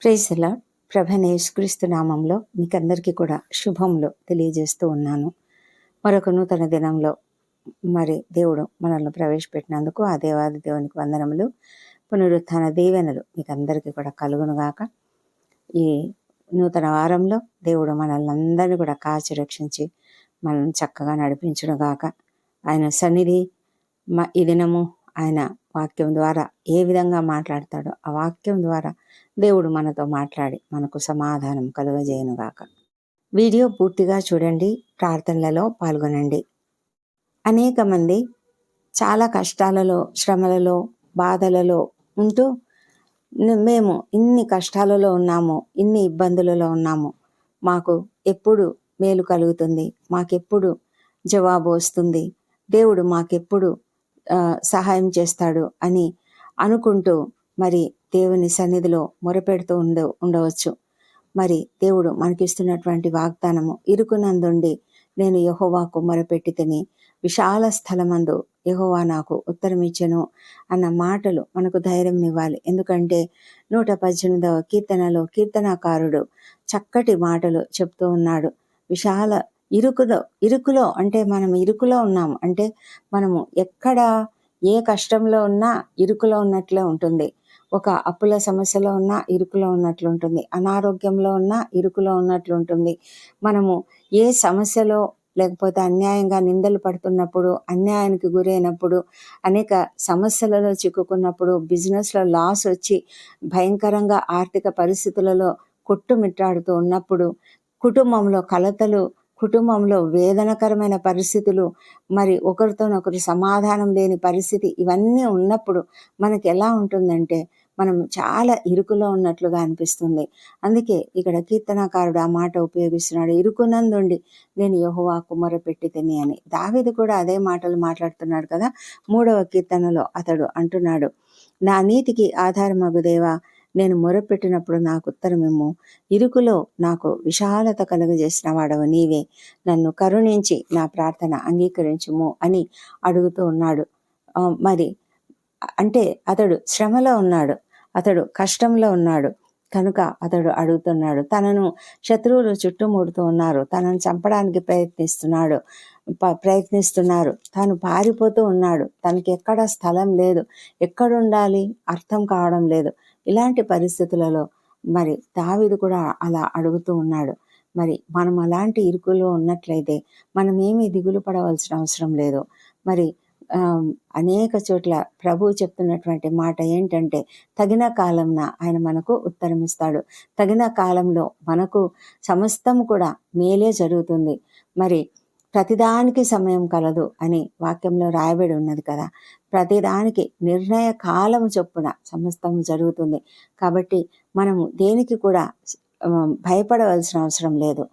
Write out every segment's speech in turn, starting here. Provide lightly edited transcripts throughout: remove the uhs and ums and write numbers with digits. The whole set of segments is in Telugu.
Praise the lord. ప్రభువైన యేసుక్రీస్తు నామంలో మీకందరికీ కూడా శుభములు తెలియజేస్తూ ఉన్నాను. మరొక నూతన దినంలో మరి దేవుడు మనల్ని ప్రవేశపెట్టినందుకు ఆ దేవాది దేవునికి వందనములు, పునరుత్థాన దీవెనలు మీకందరికీ కూడా కలుగునుగాక. ఈ నూతన వారంలో దేవుడు మనల్ని అందరినీ కూడా కాచి రక్షించి మనల్ని చక్కగా నడిపించునుగాక. ఆయన సన్నిధి ఈ దినము ఆయన వాక్యం ద్వారా ఏ విధంగా మాట్లాడతాడో ఆ వాక్యం ద్వారా దేవుడు మనతో మాట్లాడి మనకు సమాధానం కలుగజేయునుగాక. వీడియో పూర్తిగా చూడండి, ప్రార్థనలలో పాల్గొనండి. అనేక మంది చాలా కష్టాలలో, శ్రమలలో, బాధలలో ఉంటూ మేము ఇన్ని కష్టాలలో ఉన్నాము, ఇన్ని ఇబ్బందులలో ఉన్నాము, మాకు ఎప్పుడు మేలు కలుగుతుంది, మాకెప్పుడు జవాబు వస్తుంది, దేవుడు మాకెప్పుడు సహాయం చేస్తాడు అని అనుకుంటూ మరి దేవుని సన్నిధిలో మొరపెడుతూ ఉండవచ్చు. మరి దేవుడు మనకిస్తున్నటువంటి వాగ్దానము, ఇరుకునందుండి నేను యెహోవాకు మొరపెట్టి తిని విశాల స్థలమందు యెహోవా నాకు ఉత్తరమిచ్చెను అన్న మాటలు మనకు ధైర్యం ఇవ్వాలి. ఎందుకంటే 118వ కీర్తనలో కీర్తనాకారుడు చక్కటి మాటలు చెప్తూ ఉన్నాడు. విశాల ఇరుకులో అంటే మనం ఇరుకులో ఉన్నాము అంటే మనము ఎక్కడ ఏ కష్టంలో ఉన్నా ఇరుకులో ఉన్నట్లే ఉంటుంది. ఒక అప్పుల సమస్యలో ఉన్నా ఇరుకులో ఉన్నట్లు ఉంటుంది, అనారోగ్యంలో ఉన్నా ఇరుకులో ఉన్నట్లు ఉంటుంది. మనము ఏ సమస్యలో లేకపోతే అన్యాయంగా నిందలు పడుతున్నప్పుడు, అన్యాయానికి గురైనప్పుడు, అనేక సమస్యలలో చిక్కుకున్నప్పుడు, బిజినెస్లో లాస్ వచ్చి భయంకరంగా ఆర్థిక పరిస్థితులలో కొట్టుమిట్టాడుతూ ఉన్నప్పుడు, కుటుంబంలో కలతలు, కుటుంబంలో వేదనకరమైన పరిస్థితులు, మరి ఒకరితోనొకరు సమాధానం లేని పరిస్థితి, ఇవన్నీ ఉన్నప్పుడు మనకి ఎలా ఉంటుందంటే మనం చాలా ఇరుకులో ఉన్నట్లుగా అనిపిస్తుంది. అందుకే ఇక్కడ కీర్తనాకారుడు ఆ మాట ఉపయోగిస్తున్నాడు, ఇరుకునందుండి నేను యెహోవాకు మొరపెట్టి తిని అని. దావీదు కూడా అదే మాటలు మాట్లాడుతున్నాడు కదా. 3వ కీర్తనలో అతడు అంటున్నాడు, నా నీతికి ఆధారమగు దేవా, నేను మొరపెట్టినప్పుడు నాకు ఉత్తరమిమ్ము, ఇరుకులో నాకు విశాలత కలుగజేసిన వాడవు నీవే, నన్ను కరుణించి నా ప్రార్థన అంగీకరించుము అని అడుగుతూ ఉన్నాడు. మరి అంటే అతడు శ్రమలో ఉన్నాడు, అతడు కష్టంలో ఉన్నాడు కనుక అతడు అడుగుతున్నాడు. తనను శత్రువులు చుట్టుముడుతూ ఉన్నారు, తనను చంపడానికి ప్రయత్నిస్తున్నారు, తాను పారిపోతూ ఉన్నాడు, తనకి ఎక్కడ స్థలం లేదు, ఎక్కడుండాలి అర్థం కావడం లేదు. ఇలాంటి పరిస్థితులలో మరి దావీదు కూడా అలా అడుగుతూ ఉన్నాడు. మరి మనం అలాంటి ఇరుకులో ఉన్నట్లయితే మనం ఏమీ దిగులు పడవలసిన అవసరం లేదు. మరి అనేక చోట్ల ప్రభువు చెప్తున్నటువంటి మాట ఏంటంటే తగిన కాలంన ఆయన మనకు ఉత్తరం ఇస్తాడు. తగిన కాలంలో మనకు సమస్తం కూడా మేలే జరుగుతుంది. మరి ప్రతిదానికి సమయం కలదు అని వాక్యంలో రాయబడి ఉన్నది కదా. ప్రతిదానికి నిర్ణయ కాలం చొప్పున సమస్తం జరుగుతుంది. కాబట్టి మనము దేనికి కూడా భయపడవలసిన అవసరం లేదు.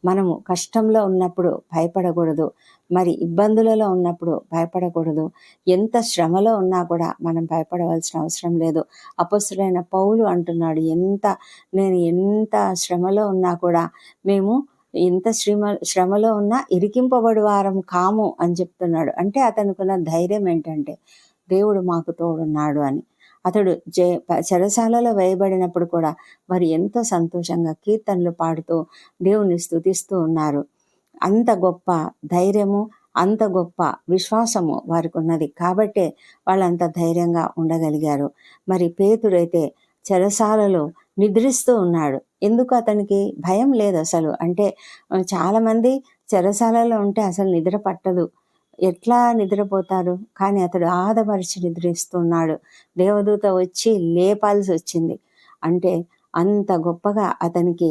మనము కష్టంలో ఉన్నప్పుడు భయపడకూడదు, మరి ఇబ్బందులలో ఉన్నప్పుడు భయపడకూడదు, ఎంత శ్రమలో ఉన్నా కూడా మనం భయపడవలసిన అవసరం లేదు. అపొస్తలుడైన పౌలు అంటున్నాడు, నేను ఎంత శ్రమలో ఉన్నా కూడా మేము ఎంత శ్రమలో ఉన్నా ఇరికింపబడి వారం కాము అని చెప్తున్నాడు. అంటే అతనుకున్న ధైర్యం ఏంటంటే దేవుడు మాకు తోడున్నాడు అని. అతడు చెరసాలలో వేయబడినప్పుడు కూడా వారు ఎంతో సంతోషంగా కీర్తనలు పాడుతూ దేవుని స్తుతిస్తూ ఉన్నారు. అంత గొప్ప ధైర్యము, అంత గొప్ప విశ్వాసము వారికి ఉన్నది కాబట్టే వాళ్ళంత ధైర్యంగా ఉండగలిగారు. మరి పేతురైతే చెరసాలలో నిద్రిస్తూ ఉన్నాడు. ఎందుకు? అతనికి భయం లేదు అసలు. అంటే చాలామంది చెరసాలలో ఉంటే అసలు నిద్ర పట్టదు, ఎట్లా నిద్రపోతారు? కానీ అతడు ఆదమరిచి నిద్రిస్తున్నాడు. దేవదూత వచ్చి లేపాల్సి వచ్చింది. అంటే అంత గొప్పగా అతనికి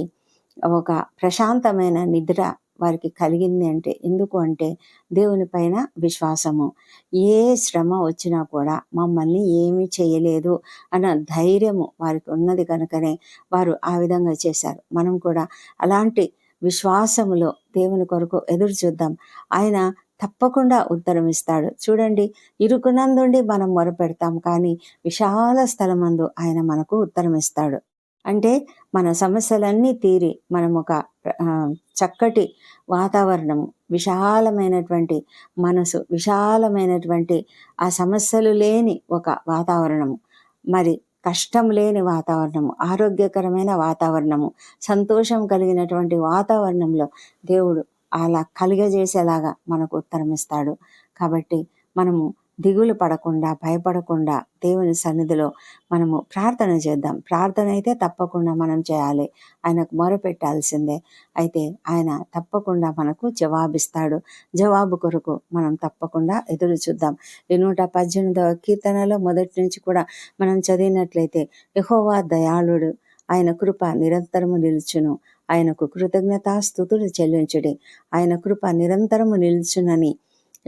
ఒక ప్రశాంతమైన నిద్ర వారికి కలిగింది. అంటే ఎందుకు అంటే దేవుని పైన విశ్వాసము. ఏ శ్రమ వచ్చినా కూడా మమ్మల్ని ఏమీ చేయలేదు అన్న ధైర్యము వారికి ఉన్నది కనుకనే వారు ఆ విధంగా చేశారు. మనం కూడా అలాంటి విశ్వాసములో దేవుని కొరకు ఎదురు చూద్దాం. ఆయన తప్పకుండా ఉత్తరం ఇస్తాడు. చూడండి, ఇరుకునందుండి మనం మొరపెడతాం, కానీ విశాల స్థలమందు ఆయన మనకు ఉత్తరం ఇస్తాడు. అంటే మన సమస్యలన్నీ తీరి మనం ఒక చక్కటి వాతావరణము, విశాలమైనటువంటి మనసు, విశాలమైనటువంటి ఆ సమస్యలు లేని ఒక వాతావరణము, మరి కష్టం లేని వాతావరణము, ఆరోగ్యకరమైన వాతావరణము, సంతోషం కలిగినటువంటి వాతావరణంలో దేవుడు అలా కలిగజేసేలాగా మనకు ఉత్తరం ఇస్తాడు. కాబట్టి మనము దిగులు పడకుండా, భయపడకుండా దేవుని సన్నిధిలో మనము ప్రార్థన చేద్దాం. ప్రార్థన అయితే తప్పకుండా మనం చేయాలి. ఆయనకు మొరపెట్టాల్సిందే. అయితే ఆయన తప్పకుండా మనకు జవాబిస్తాడు. జవాబు కొరకు మనం తప్పకుండా ఎదురు చూద్దాం. ఈ 118వ కీర్తనలో మొదటి నుంచి కూడా మనం చదివినట్లయితే, యెహోవా దయాళుడు, ఆయన కృప నిరంతరము నిలుచును, ఆయనకు కృతజ్ఞతాస్తుతులు చెల్లించుడి, ఆయన కృప నిరంతరము నిలుచునని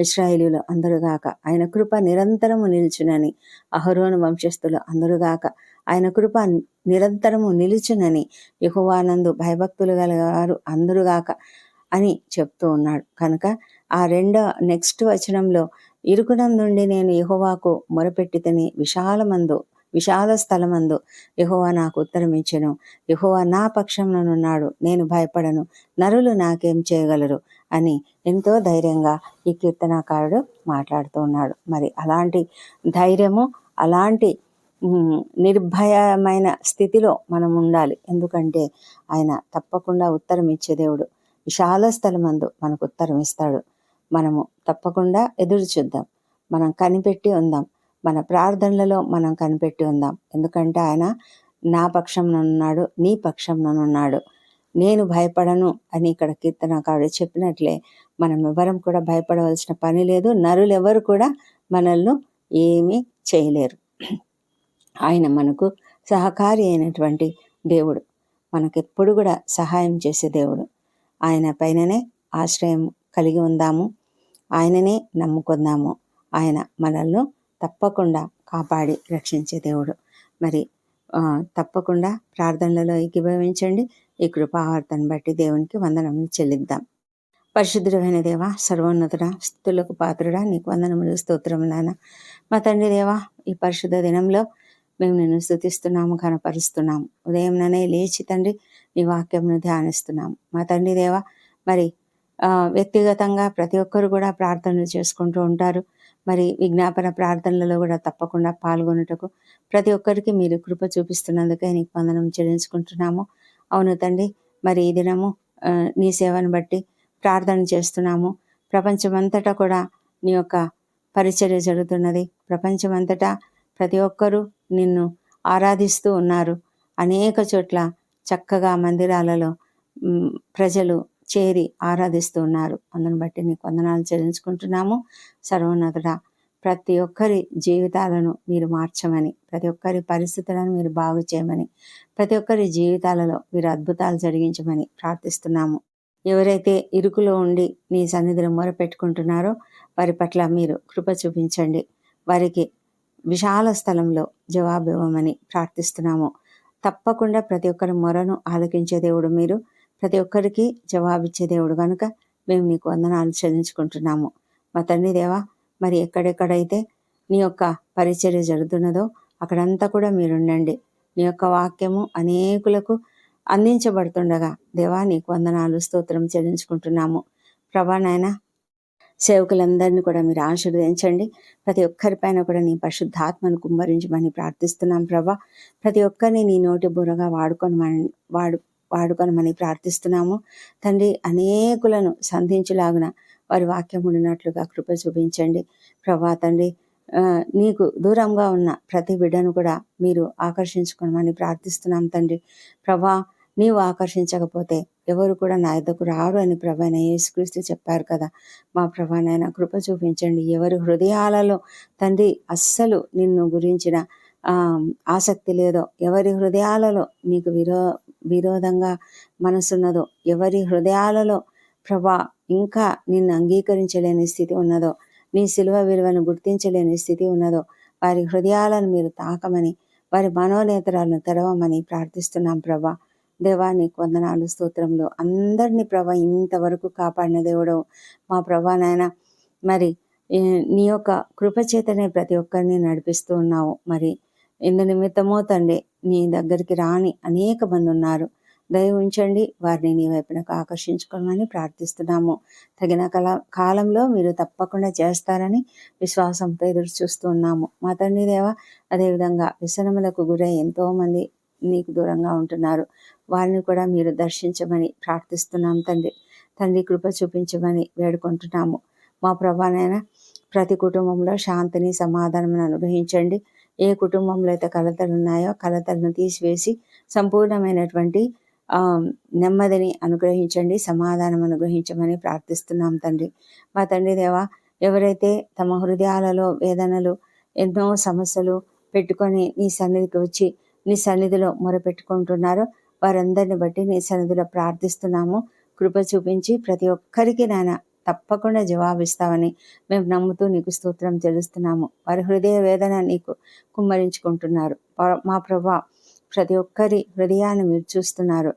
ఇశ్రాయేలీయులు అందరుగాక, ఆయన కృప నిరంతరము నిలుచునని అహరోను వంశస్థులు అందరుగాక, ఆయన కృప నిరంతరము నిలుచునని యెహోవానందు భయభక్తులు గలవారు అందరుగాక అని చెప్తూ ఉన్నాడు. కనుక ఆ నెక్స్ట్ వచనంలో, ఇరుకునందుండి నేను యెహోవాకు మొరపెట్టితిని, విశాల స్థలమందు యెహోవా నాకు ఉత్తరం ఇచ్చెను, యెహోవా నా పక్షంలోనున్నాడు, నేను భయపడను, నరులు నాకేం చేయగలరు అని ఎంతో ధైర్యంగా ఈ కీర్తనాకారుడు మాట్లాడుతూ ఉన్నాడు. మరి అలాంటి ధైర్యము, అలాంటి నిర్భయమైన స్థితిలో మనం ఉండాలి. ఎందుకంటే ఆయన తప్పకుండా ఉత్తరం ఇచ్చే దేవుడు. విశాల స్థలమందు మనకు ఉత్తరం ఇస్తాడు. మనము తప్పకుండా ఎదురు చూద్దాం. మనం కనిపెట్టి ఉందాం. మన ప్రార్థనలలో మనం కనిపెట్టి ఉందాం. ఎందుకంటే ఆయన నా పక్షంలోనున్నాడు, నీ పక్షంలోనున్నాడు, నేను భయపడను అని ఇక్కడ కీర్తనకారుడు చెప్పినట్లే మనం ఎవరం కూడా భయపడవలసిన పని లేదు. నరులు ఎవరు కూడా మనల్ని ఏమీ చేయలేరు. ఆయన మనకు సహకారి అయినటువంటి దేవుడు, మనకెప్పుడు కూడా సహాయం చేసే దేవుడు. ఆయన పైననే ఆశ్రయం కలిగి ఉందాము, ఆయననే నమ్ముకుందాము. ఆయన మనల్ని తప్పకుండా కాపాడి రక్షించే దేవుడు. మరి తప్పకుండా ప్రార్థనలలో ఏకీభవించండి. ఈ కృపావర్తను బట్టి దేవునికి వందనములు చెల్లిద్దాం. పరిశుద్ధుడైన దేవ, సర్వోన్నతుడా, స్తుతులకు పాత్రుడా, నీకు వందనములు, స్తోత్రములు నాయన. మా తండ్రి దేవ, ఈ పరిశుద్ధ దినంలో మేము నిన్ను స్తుతిస్తున్నాము, కనపరుస్తున్నాము. ఉదయంలోనే లేచి తండ్రి నీ వాక్యంను ధ్యానిస్తున్నాము. మా తండ్రి దేవ, మరి వ్యక్తిగతంగా ప్రతి ఒక్కరు కూడా ప్రార్థనలు చేసుకుంటూ ఉంటారు. మరి విజ్ఞాపన ప్రార్థనలలో కూడా తప్పకుండా పాల్గొనుటకు ప్రతి ఒక్కరికి మీరు కృప చూపిస్తున్నందుకే నీకు వందనం చెల్లించుకుంటున్నాము. అవును తండ్రి, మరి ఈ దినము నీ సేవను బట్టి ప్రార్థన చేస్తున్నాము. ప్రపంచమంతటా కూడా నీ యొక్క పరిచర్య జరుగుతున్నది. ప్రపంచమంతటా ప్రతి ఒక్కరూ నిన్ను ఆరాధిస్తూ ఉన్నారు. అనేక చోట్ల చక్కగా మందిరాలలో ప్రజలు చేరి ఆరాధిస్తూ ఉన్నారు. అందుని బట్టి నీకు వందనాలు చెల్లించుకుంటున్నాము. సర్వోన్నతుడా, ప్రతి ఒక్కరి జీవితాలను మీరు మార్చమని, ప్రతి ఒక్కరి పరిస్థితులను మీరు బాగు చేయమని, ప్రతి ఒక్కరి జీవితాలలో మీరు అద్భుతాలు జరిగించమని ప్రార్థిస్తున్నాము. ఎవరైతే ఇరుకులో ఉండి నీ సన్నిధిలో మొరపెట్టుకుంటున్నారో వారి పట్ల మీరు కృప చూపించండి. వారికి విశాల స్థలంలో జవాబు ఇవ్వమని ప్రార్థిస్తున్నాము. తప్పకుండా ప్రతి ఒక్కరి మొరను ఆలకించే దేవుడు మీరు, ప్రతి ఒక్కరికి జవాబిచ్చే దేవుడు కనుక మేము నీకు వందనాలు చెల్లించుకుంటున్నాము. మా తండ్రి దేవా, మరి ఎక్కడెక్కడైతే నీ యొక్క పరిచర్య జరుగుతున్నదో అక్కడంతా కూడా మీరుండండి. నీ యొక్క వాక్యము అనేకులకు అందించబడుతుండగా దేవా నీకు వందనాలు, స్తోత్రం చెల్లించుకుంటున్నాము. ప్రభా నాయన, సేవకులందరినీ కూడా మీరు ఆశీర్వదించండి. ప్రతి ఒక్కరిపైన కూడా నీ పరిశుద్ధాత్మను కుమ్మరించమని ప్రార్థిస్తున్నాం ప్రభా. ప్రతి ఒక్కరిని నీ నోటి బుర్రగా వాడుకొనమని ప్రార్థిస్తున్నాము తండ్రి. అనేకులను సంధించులాగున వారి వాక్యం ఉండినట్లుగా కృప చూపించండి ప్రభా తండ్రి. నీకు దూరంగా ఉన్న ప్రతి బిడ్డను కూడా మీరు ఆకర్షించుకోమని ప్రార్థిస్తున్నాం తండ్రి. ప్రభా, నీవు ఆకర్షించకపోతే ఎవరు కూడా నా యొద్దకు రారు అని ప్రభాన యేసుక్రీస్తు చెప్పారు కదా. మా ప్రభానైనా కృప చూపించండి. ఎవరి హృదయాలలో తండ్రి అస్సలు నిన్ను గురించిన ఆసక్తి లేదో, ఎవరి హృదయాలలో నీకు విరోధంగా మనసున్నదో, ఎవరి హృదయాలలో ప్రభా ఇంకా నిన్ను అంగీకరించలేని స్థితి ఉన్నదో, నీ సిలువ విలువను గుర్తించలేని స్థితి ఉన్నదో, వారి హృదయాలను మీరు తాకమని, వారి మనోనేతరాలను తెరవమని ప్రార్థిస్తున్నాం ప్రభా. దేవా నీకు వందనాలు, స్తోత్రంలో అందరినీ ప్రభా ఇంతవరకు కాపాడిన దేవుడు మా ప్రభా నాయన. మరి నీ యొక్క కృపచేతనే ప్రతి ఒక్కరిని నడిపిస్తూ ఉన్నావు. మరి ఇందు నిమిత్తమో తండ్రి నీ దగ్గరికి రాని అనేక మంది ఉన్నారు. దయ ఉంచండి, వారిని నీ వైపునకు ఆకర్షించుకోమని ప్రార్థిస్తున్నాము. తగిన కాలంలో మీరు తప్పకుండా చేస్తారని విశ్వాసంతో ఎదురు చూస్తూ ఉన్నాము. మా తండ్రి దేవ, అదేవిధంగా వ్యసనములకు గురై ఎంతోమంది నీకు దూరంగా ఉంటున్నారు. వారిని కూడా మీరు దర్శించమని ప్రార్థిస్తున్నాం తండ్రి కృప చూపించమని వేడుకుంటున్నాము. మా ప్రభానైనా ప్రతి కుటుంబంలో శాంతిని, సమాధానం అనుగ్రహించండి. ఏ కుటుంబంలో అయితే కలతలు ఉన్నాయో కలతలను తీసివేసి సంపూర్ణమైనటువంటి నెమ్మదిని అనుగ్రహించండి, సమాధానం అనుగ్రహించమని ప్రార్థిస్తున్నాం తండ్రి. మా తండ్రి దేవ, ఎవరైతే తమ హృదయాలలో వేదనలు, ఎన్నో సమస్యలు పెట్టుకొని నీ సన్నిధికి వచ్చి నీ సన్నిధిలో మొరపెట్టుకుంటున్నారో వారందరిని బట్టి నీ సన్నిధిలో ప్రార్థిస్తున్నాము. కృప చూపించి ప్రతి ఒక్కరికి నాయన తప్పకుండా జవాబిస్తావని మేము నమ్ముతూ నీకు స్తోత్రం చెల్లిస్తున్నాము. వారి హృదయ వేదన నీకు కుమ్మరించుకుంటున్నారు. మా ప్రభా, ప్రతి ఒక్కరి హృదయాన్ని మీరు చూస్తున్నారు.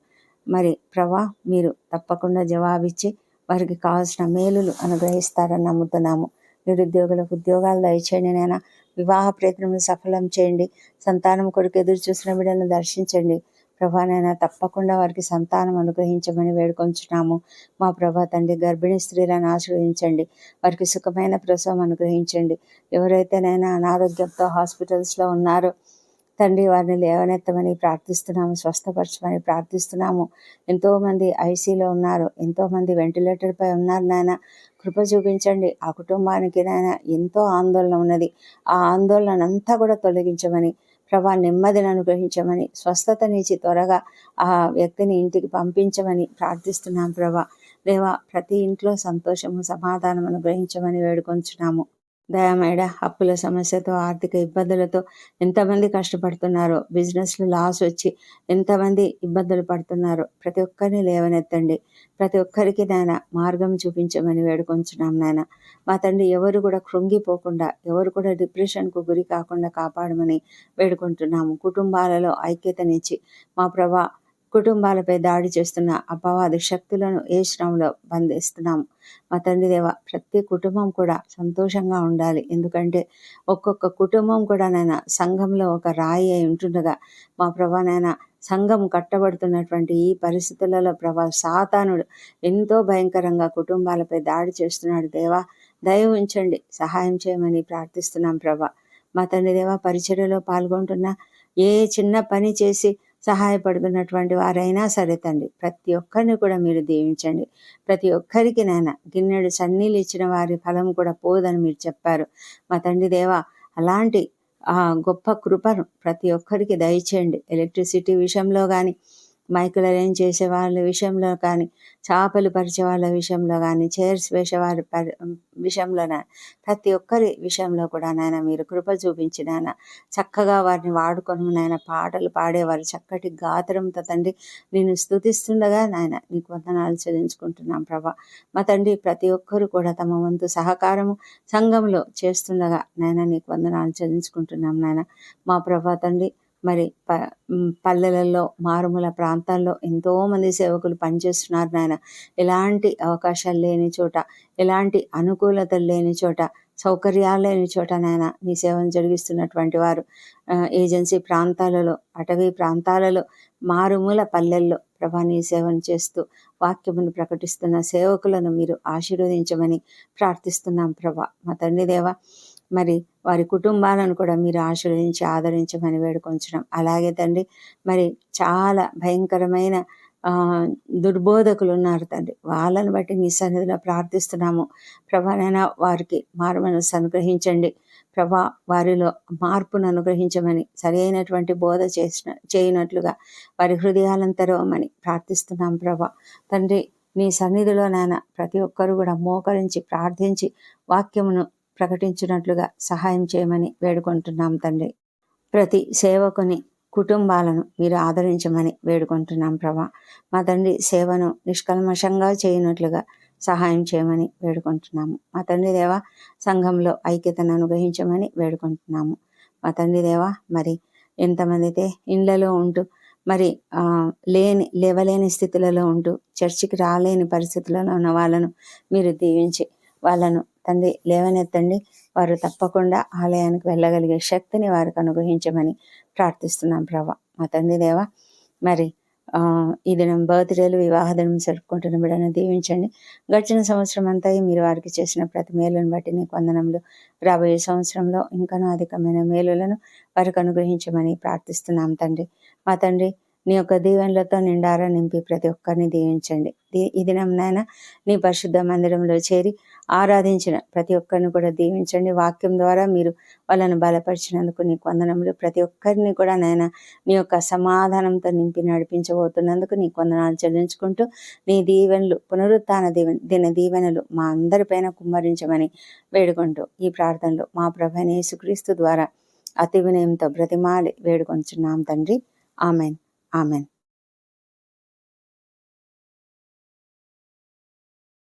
మరి ప్రభా, మీరు తప్పకుండా జవాబిచ్చి వారికి కావాల్సిన మేలులు అనుగ్రహిస్తారని నమ్ముతున్నాము. నిరుద్యోగులకు ఉద్యోగాలు దయచేయండి నాయన. వివాహ ప్రయత్నములు సఫలం చేయండి. సంతానం కొరకు ఎదురు చూసిన బిడ్డలను దర్శించండి ప్రభానైనా. తప్పకుండా వారికి సంతానం అనుగ్రహించమని వేడుకొంచున్నాము. మా ప్రభా తండ్రి, గర్భిణీ స్త్రీలను ఆశ్రయించండి, వారికి సుఖమైన ప్రసవం అనుగ్రహించండి. ఎవరైతేనైనా అనారోగ్యంతో హాస్పిటల్స్లో ఉన్నారో తండ్రి, వారిని లేవనెత్తమని ప్రార్థిస్తున్నాము, స్వస్థపరచమని ప్రార్థిస్తున్నాము. ఎంతోమంది ఐసీలో ఉన్నారు, ఎంతోమంది వెంటిలేటర్పై ఉన్నారు నాయన. కృప చూపించండి. ఆ కుటుంబానికి నాయన ఎంతో ఆందోళన ఉన్నది. ఆ ఆందోళన అంతా కూడా తొలగించమని ప్రభా, నెమ్మదిని అనుగ్రహించమని, స్వస్థతనిచ్చి త్వరగా ఆ వ్యక్తిని ఇంటికి పంపించమని ప్రార్థిస్తున్నాం ప్రభా. దేవా, ప్రతి ఇంట్లో సంతోషము, సమాధానం అనుగ్రహించమని వేడుకొంచున్నాము. దయామేడ, అప్పుల సమస్యతో, ఆర్థిక ఇబ్బందులతో ఎంతమంది కష్టపడుతున్నారో, బిజినెస్లో లాస్ వచ్చి ఎంతమంది ఇబ్బందులు పడుతున్నారో ప్రతి ఒక్కరిని లేవనెత్తండి. ప్రతి ఒక్కరికి నాయన మార్గం చూపించమని వేడుకొంచున్నాం నాయన. మా తండ్రి, ఎవరు కూడా కృంగిపోకుండా, ఎవరు కూడా డిప్రెషన్కు గురి కాకుండా కాపాడమని వేడుకుంటున్నాము. కుటుంబాలలో ఐక్యతనిచ్చి మా ప్రభా, కుటుంబాలపై దాడి చేస్తున్న అపవాది శక్తులను ఏ శ్రమంలో బంధిస్తున్నాము. మా తండ్రి దేవ, ప్రతి కుటుంబం కూడా సంతోషంగా ఉండాలి. ఎందుకంటే ఒక్కొక్క కుటుంబం కూడా నాయన సంఘంలో ఒక రాయి అయి ఉంటుండగా మా ప్రభానైనా సంఘం కట్టబడుతున్నటువంటి ఈ పరిస్థితులలో ప్రభా, సాతానుడు ఎంతో భయంకరంగా కుటుంబాలపై దాడి చేస్తున్నాడు. దేవా, దయ ఉంచండి, సహాయం చేయమని ప్రార్థిస్తున్నాం ప్రభా. మా తండ్రి దేవ, పరిచర్యలో పాల్గొంటున్న ఏ చిన్న పని చేసి సహాయపడుతున్నటువంటి వారైనా సరే తండ్రి, ప్రతి ఒక్కరిని కూడా మీరు దీవించండి. ప్రతి ఒక్కరికి నాయన గిన్నెడు సన్నీళ్ళు ఇచ్చిన వారి ఫలం కూడా పోదని మీరు చెప్పారు. మా తండ్రి దేవ, అలాంటి గొప్ప కృపను ప్రతి ఒక్కరికి దయచేయండి. ఎలక్ట్రిసిటీ విషయంలో కానీ, మైకులు అరేంజ్ చేసే వాళ్ళ విషయంలో కానీ, చేపలు పరిచే వాళ్ళ విషయంలో కానీ, చైర్స్ వేసేవారి విషయంలో, ప్రతి ఒక్కరి విషయంలో కూడా నాయన మీరు కృప చూపించి నాయన చక్కగా వారిని వాడుకొని నాయన పాటలు పాడేవారు చక్కటి గాత్రంతో తండ్రి నేను స్తుతిస్తుండగా నాయన నీకు వందనాలు చెల్లించుకుంటున్నాం ప్రభా. మా తండ్రి, ప్రతి ఒక్కరు కూడా తమ వంతు సహకారము సంఘంలో చేస్తుండగా నాయన నీకు వందనాలు చెల్లించుకుంటున్నాం నాయన. మా ప్రభా తండ్రి, మరి పల్లెలలో, మారుమూల ప్రాంతాల్లో ఎంతోమంది సేవకులు పనిచేస్తున్నారు నాయన. ఎలాంటి అవకాశాలు లేని చోట, ఎలాంటి అనుకూలతలు లేని చోట, సౌకర్యాలు లేని చోట నాయన నీ సేవను జరిగిస్తున్నటువంటి వారు ఏజెన్సీ ప్రాంతాలలో, అటవీ ప్రాంతాలలో, మారుమూల పల్లెల్లో ప్రభా నీ సేవను చేస్తూ వాక్యమును ప్రకటిస్తున్న సేవకులను మీరు ఆశీర్వదించమని ప్రార్థిస్తున్నాం ప్రభా. మా తండ్రి దేవ, మరి వారి కుటుంబాలను కూడా మీరు ఆశీర్వదించి ఆదరించమని వేడుకొంచడం. అలాగే తండ్రి, మరి చాలా భయంకరమైన దుర్బోధకులు ఉన్నారు తండ్రి, వాళ్ళని బట్టి నీ సన్నిధిలో ప్రార్థిస్తున్నాము ప్రభానైనా. వారికి మారు మనస్సు అనుగ్రహించండి ప్రభా, వారిలో మార్పును అనుగ్రహించమని, సరి అయినటువంటి బోధ చేయనట్లుగా వారి హృదయాలను తెరవమని ప్రార్థిస్తున్నాం ప్రభా. తండ్రి, నీ సన్నిధిలో నాయన ప్రతి ఒక్కరు కూడా మోకరించి ప్రార్థించి వాక్యమును ప్రకటించినట్లుగా సహాయం చేయమని వేడుకుంటున్నాం తండ్రి. ప్రతి సేవకుని కుటుంబాలను మీరు ఆదరించమని వేడుకుంటున్నాం ప్రభా. మా తండ్రి, సేవను నిష్కల్మషంగా చేయనట్లుగా సహాయం చేయమని వేడుకుంటున్నాము. మా తండ్రి దేవ, సంఘంలో ఐక్యతను అనుగ్రహించమని వేడుకుంటున్నాము. మా తండ్రి దేవ, మరి ఎంతమంది అయితే ఇళ్లలో ఉంటూ మరి లేవలేని స్థితులలో ఉంటూ చర్చికి రాలేని పరిస్థితులలో ఉన్న వాళ్ళను మీరు దీవించి వాళ్ళను తండ్రి లేవనెత్తండి. వారు తప్పకుండా ఆలయానికి వెళ్ళగలిగే శక్తిని వారికి అనుగ్రహించమని ప్రార్థిస్తున్నాం ప్రభా. మా తండ్రి దేవ, మరి ఈ దినం బర్త్డేలు, వివాహ దినం జరుపుకుంటున్న బిడ్డలను దీవించండి. గడిచిన సంవత్సరం అంతా మీరు వారికి చేసిన ప్రతి మేలును బట్టి నీకు వందనములు. రాబోయే సంవత్సరంలో ఇంకనూ అధికమైన మేలులను వారికి అనుగ్రహించమని ప్రార్థిస్తున్నాం తండ్రి. మా తండ్రి, నీ యొక్క దీవెనలతో నిండారా నింపి ప్రతి ఒక్కరిని దీవించండి. ఈ దినంనైనా నీ పరిశుద్ధ మందిరంలో చేరి ఆరాధించిన ప్రతి ఒక్కరిని కూడా దీవించండి. వాక్యం ద్వారా మీరు వాళ్ళను బలపరిచినందుకు నీకు వందనములు. ప్రతి ఒక్కరిని కూడా నాయన నీ యొక్క సమాధానంతో నింపి నడిపించబోతున్నందుకు నీకు వందనాలు చెల్లించుకుంటూ, నీ దీవెనలు, పునరుత్థాన దిన దీవెనలు మా అందరిపైన కుమ్మరించమని వేడుకుంటూ ఈ ప్రార్థనలు మా ప్రభువైన యేసుక్రీస్తు ద్వారా అతి వినయంతో బ్రతిమాలి వేడుకొంచున్నాం తండ్రి. ఆమెన్. ఆమెన్.